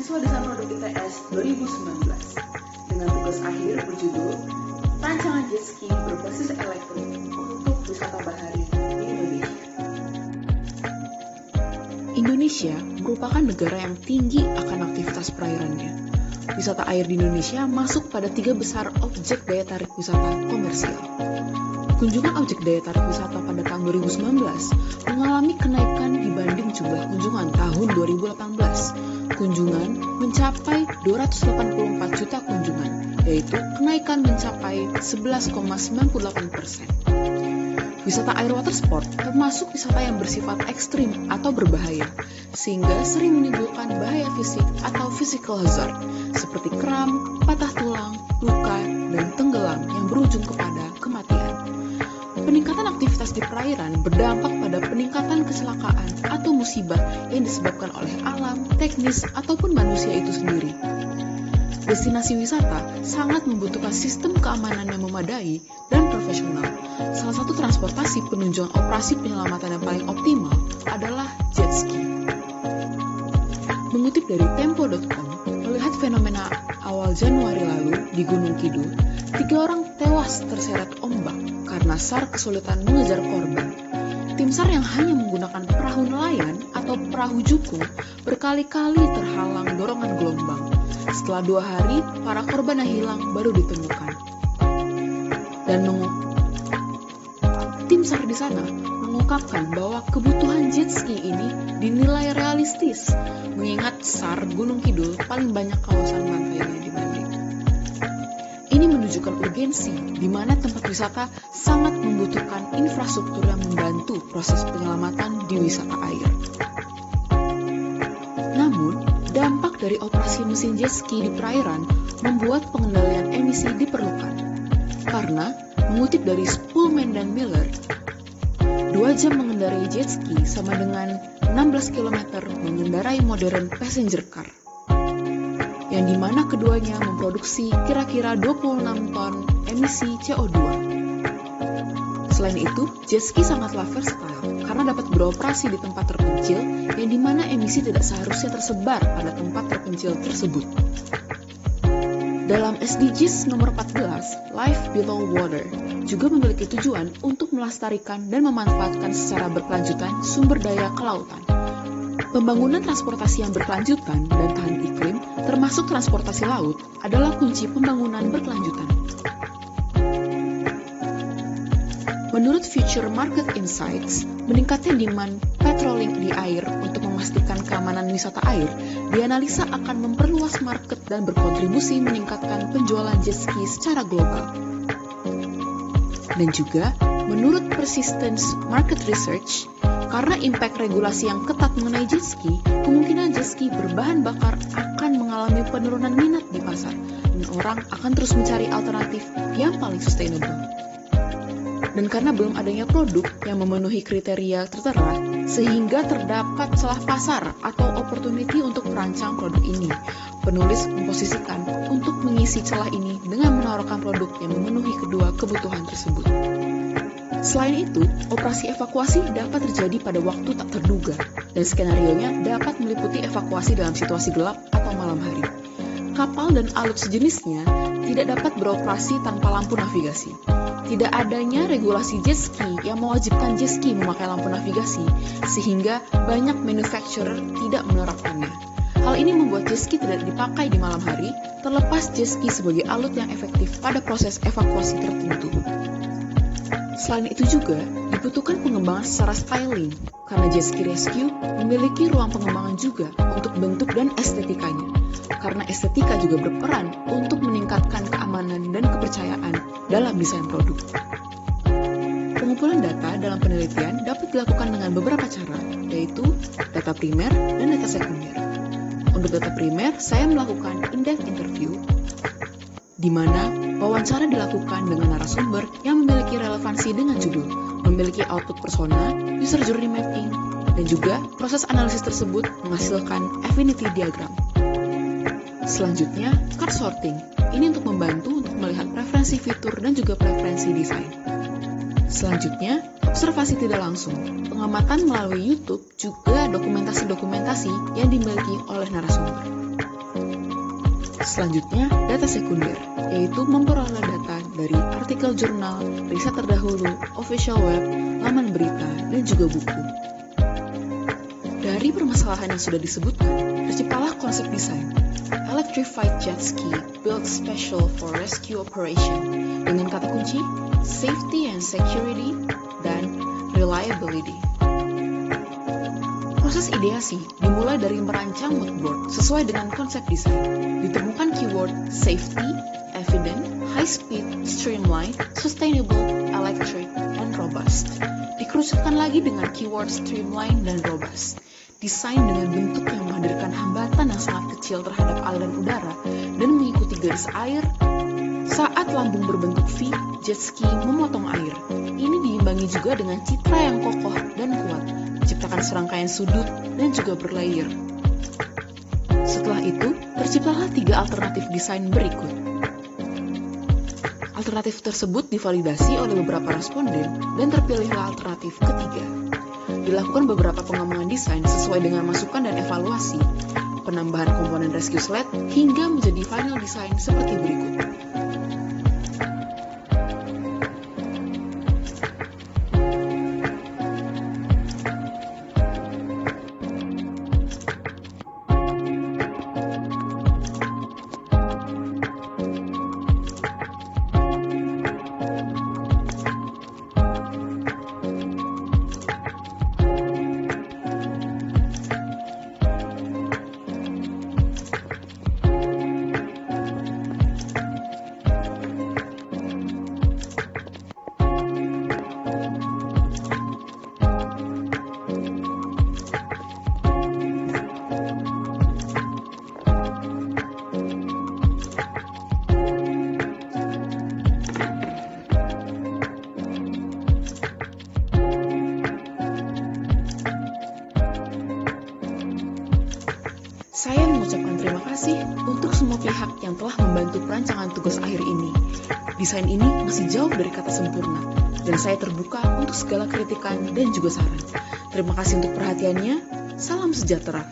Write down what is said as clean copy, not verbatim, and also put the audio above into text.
siswa desain produk ITS 2019 dengan tugas akhir berjudul Rancangan Jet Ski berbasis elektrik untuk wisata bahari di Indonesia. Indonesia merupakan negara yang tinggi akan aktivitas perairannya. Wisata air di Indonesia masuk pada 3 besar objek daya tarik wisata komersial. Kunjungan objek daya tarik wisata pada tahun 2019 mengalami kenaikan dibanding jumlah kunjungan tahun 2018. Kunjungan mencapai 284 juta kunjungan, yaitu kenaikan mencapai 11,98%. Wisata air water sport termasuk wisata yang bersifat ekstrim atau berbahaya, sehingga sering menimbulkan bahaya fisik atau physical hazard, seperti kram, patah tulang, luka, dan tenggelam yang berujung kepada kematian. Peningkatan aktivitas di perairan berdampak pada peningkatan kecelakaan atau musibah yang disebabkan oleh alam, teknis, ataupun manusia itu sendiri. Destinasi wisata sangat membutuhkan sistem keamanan yang memadai dan profesional. Salah satu transportasi penunjang operasi penyelamatan yang paling optimal adalah jet ski. Mengutip dari Tempo.com, melihat fenomena awal Januari lalu di Gunung Kidul, 3 orang tewas terseret ombak karena SAR kesulitan mengejar korban. Tim SAR yang hanya menggunakan perahu nelayan atau perahu jukung berkali-kali terhalang dorongan gelombang. Setelah 2 hari, para korban yang hilang baru ditemukan. Tim SAR di sana mengungkapkan bahwa kebutuhan jet ski ini dinilai realistis, mengingat SAR Gunung Kidul paling banyak kawasan pantainya dibanding. Ini menunjukkan urgensi di mana tempat wisata sangat membutuhkan infrastruktur yang membantu proses penyelamatan di wisata air. Namun, dampak dari operasi mesin jet ski di perairan membuat pengendalian emisi diperlukan. Karena, mengutip dari Spulman dan Miller, 2 jam mengendarai jet ski sama dengan 16 km mengendarai modern passenger car, yang dimana keduanya memproduksi kira-kira 26 ton emisi CO2. Selain itu, jet ski sangatlah versatile karena dapat beroperasi di tempat terpencil yang dimana emisi tidak seharusnya tersebar pada tempat terpencil tersebut. Dalam SDGs nomor 14, Life Below Water, juga memiliki tujuan untuk melestarikan dan memanfaatkan secara berkelanjutan sumber daya kelautan. Pembangunan transportasi yang berkelanjutan dan tahan iklim, termasuk transportasi laut, adalah kunci pembangunan berkelanjutan. Menurut Future Market Insights, meningkatnya demand patrolling di air untuk memastikan keamanan wisata air dianalisa akan memperluas market dan berkontribusi meningkatkan penjualan jet ski secara global. Dan juga, menurut Persistence Market Research, karena impact regulasi yang ketat mengenai jet ski, kemungkinan jet ski berbahan bakar akan mengalami penurunan minat di pasar, dan orang akan terus mencari alternatif yang paling sustainable. Dan karena belum adanya produk yang memenuhi kriteria tertera, sehingga terdapat celah pasar atau opportunity untuk merancang produk ini. Penulis memposisikan untuk mengisi celah ini dengan menawarkan produk yang memenuhi kedua kebutuhan tersebut. Selain itu, operasi evakuasi dapat terjadi pada waktu tak terduga, dan skenarionya dapat meliputi evakuasi dalam situasi gelap atau malam hari. Kapal dan alut sejenisnya tidak dapat beroperasi tanpa lampu navigasi. Tidak adanya regulasi jet ski yang mewajibkan jet ski memakai lampu navigasi, sehingga banyak manufacturer tidak menerapkannya. Hal ini membuat jet ski tidak dipakai di malam hari, terlepas jet ski sebagai alut yang efektif pada proses evakuasi tertentu. Selain itu juga, dibutuhkan pengembangan secara styling, karena jet ski rescue memiliki ruang pengembangan juga untuk bentuk dan estetikanya, karena estetika juga berperan untuk meningkatkan keamanan dan kepercayaan dalam desain produk. Pengumpulan data dalam penelitian dapat dilakukan dengan beberapa cara, yaitu data primer dan data sekunder. Untuk data primer, saya melakukan in-depth interview, di mana wawancara dilakukan dengan narasumber yang memiliki relevansi dengan judul, memiliki output persona, user journey mapping, dan juga proses analisis tersebut menghasilkan affinity diagram. Selanjutnya, card sorting. Ini untuk membantu untuk melihat preferensi fitur dan juga preferensi desain. Selanjutnya, observasi tidak langsung. Pengamatan melalui YouTube juga dokumentasi-dokumentasi yang dimiliki oleh narasumber. Selanjutnya, data sekunder, yaitu memperoleh data dari artikel jurnal, riset terdahulu, official web, laman berita, dan juga buku. Dari permasalahan yang sudah disebutkan, terciptalah konsep desain Electrified Jet Ski Built Special for Rescue Operation dengan kata kunci Safety and Security dan Reliability. Proses ideasi dimulai dari merancang moodboard sesuai dengan konsep desain. Ditemukan keyword safety, evident, high speed, streamlined, sustainable, electric, and robust. Dikerucutkan lagi dengan keyword streamlined dan robust. Desain dengan bentuk yang menghadirkan hambatan yang sangat kecil terhadap aliran udara dan mengikuti garis air. Saat lambung berbentuk V, jet ski memotong air. Ini diimbangi juga dengan citra yang kokoh dan kuat, menciptakan serangkaian sudut dan juga berlayer. Setelah itu, terciptalah 3 alternatif desain berikut. Alternatif tersebut divalidasi oleh beberapa responden dan terpilihlah alternatif ketiga. Dilakukan beberapa pengembangan desain sesuai dengan masukan dan evaluasi, penambahan komponen rescue sled hingga menjadi final design seperti berikut. Saya mengucapkan terima kasih untuk semua pihak yang telah membantu perancangan tugas akhir ini. Desain ini masih jauh dari kata sempurna, dan saya terbuka untuk segala kritikan dan juga saran. Terima kasih untuk perhatiannya. Salam sejahtera.